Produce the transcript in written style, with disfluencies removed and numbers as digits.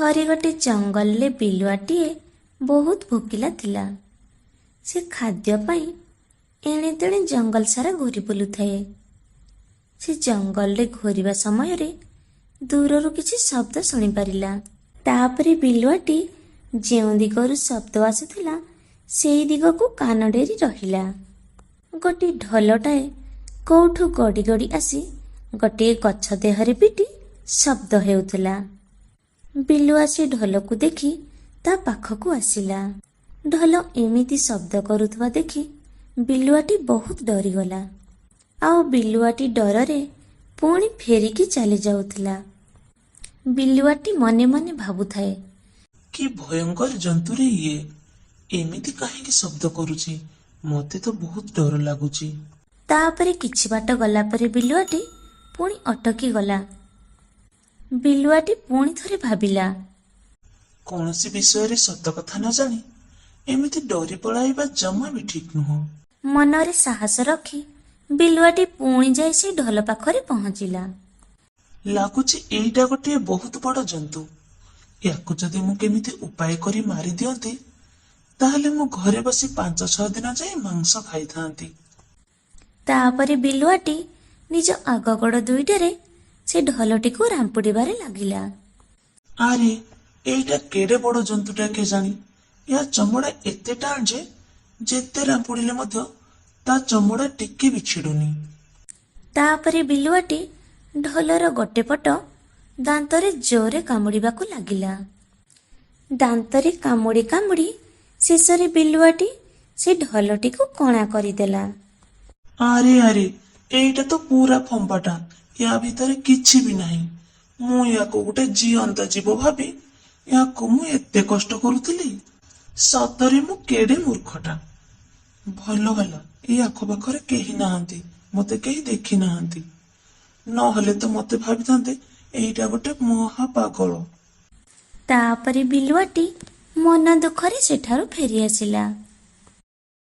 ଥରେ ଗୋଟେ ଜଙ୍ଗଲରେ ବିଲୁଆଟିଏ ବହୁତ ଭୋକିଲା ଥିଲା। ସେ ଖାଦ୍ୟ ପାଇଁ ଏଣେ ତେଣେ ଜଙ୍ଗଲ ସାରା ଘୂରି ବୁଲୁଥାଏ। ସେ ଜଙ୍ଗଲରେ ଘୂରିବା ସମୟରେ ଦୂରରୁ କିଛି ଶବ୍ଦ ଶୁଣିପାରିଲା। ତାପରେ ବିଲୁଆଟି ଯେଉଁ ଦିଗରୁ ଶବ୍ଦ ଆସୁଥିଲା ସେଇ ଦିଗକୁ କାନ ଡେରି ରହିଲା। ଗୋଟିଏ ଢୋଲଟାଏ କୋଉଠୁ ଗଡ଼ି ଗଡ଼ି ଆସି ଗୋଟିଏ ଗଛ ଦେହରେ ପିଟି ଶବ୍ଦ ହେଉଥିଲା। ବିଲୁଆ ସେ ଢୋଲକୁ ଦେଖି ତା ପାଖକୁ ଆସିଲା। ଢୋଲ ଏମିତି ଶବ୍ଦ କରୁଥିବା ଦେଖି ବିଲୁଆଟି ବହୁତ ଡରିଗଲା। ଆଉ ବିଲୁଆଟି ଡରରେ ପୁଣି ଫେରିକି ଚାଲି ଯାଉଥିଲା। ବିଲୁଆଟି ମନେ ମନେ ଭାବୁଥାଏ, କି ଭୟଙ୍କର ଜନ୍ତୁରେ ଇଏ, ଏମିତି କାହିଁକି ଶବ୍ଦ କରୁଛି? ମତେ ତ ବହୁତ ଡର ଲାଗୁଛି। ତାପରେ କିଛି ବାଟ ଗଲା ପରେ ବିଲୁଆଟି ପୁଣି ଅଟକି ଗଲା। ବିଲୁଆଟି ପୁଣି ଥରେ ଭାବିଲା, କୌଣସି ବିଷୟରେ ସତ କଥା ନ ଜାଣି ଏମିତି ଡରି ପଳାଇବା ଜମା ବି ଠିକ ନୁହଁ। ମନରେ ସାହସ ରଖି ବିଲୁଆଟି ପୁଣି ଯାଇ ସେ ଢୋଲ ପାଖରେ ପହଞ୍ଚିଲା। ଲାଗୁଛି ଏଇଟା ଗୋଟିଏ ବହୁତ ବଡ ଜନ୍ତୁ। ୟାକୁ ଯଦି ମୁଁ କେମିତି ଉପାୟ କରି ମାରି ଦିଅନ୍ତି, ତାହେଲେ ମୁଁ ଘରେ ବସି 5-6 ଦିନ ଯାଏ ମାଂସ ଖାଇଥାନ୍ତି। ତାପରେ ବିଲୁଆଟି ନିଜ ଆଗ ଗୋଡ଼ ଦୁଇଟାରେ ସେ ଢୋଲଟିକୁ ରାମ୍ପୁଡ଼ିବାରେ ଲାଗିଲା। ଆରେ, ଏଇଟା କେଡେ ବଡ ଜନ୍ତୁଟା କେଜାଣି? ଏହା ଚମଡା ଏତେ ଟାଣ ଯେ ଯେତେ ରାମ୍ପୁଡିଲେ ମଧ୍ୟ ତା ଚମଡା ଟିକେ ବି ଛିଡୁନି। ତାପରେ ବିଲୁଆଟି ଢୋଲର ଗୋଟେ ପଟ ଦାନ୍ତରେ ଜୋରେ କାମୁଡ଼ିବାକୁ ଲାଗିଲା। ଦାନ୍ତରେ କାମୁଡ଼ି କାମୁଡ଼ି ଶେଷରେ ବିଲୁଆଟି ସେ ଢୋଲଟିକୁ କଣା କରିଦେଲା। ଆରେ ଆରେ, ଏଇଟା ତ ପୁରା ଫମ୍ପାଟା। ୟା ଭିତରେ କିଛି ବି ନାହିଁ। ମୁଁ ୟାକୁ ଗୋଟେ ଜିଅନ୍ତା ଜୀବ ଭାବି ୟାକୁ ମୁଁ ଏତେ କଷ୍ଟ କରୁଥିଲି। ସତରେ ମୁଁ କେଡେ ମୂର୍ଖଟା। ଭଲ ହେଲା ଏଇ ଆଖପାଖରେ କେହି ନାହାନ୍ତି, ମତେ କେହି ଦେଖି ନାହାନ୍ତି। ନହେଲେ ତ ମତେ ଭାବିଥାନ୍ତେ ଏଇଟା ଗୋଟେ ମହା ପାଗଳ। ତାପରେ ବିଲୁଆଟି ମନ ଦୁଃଖରେ ସେଠାରୁ ଫେରି ଆସିଲା।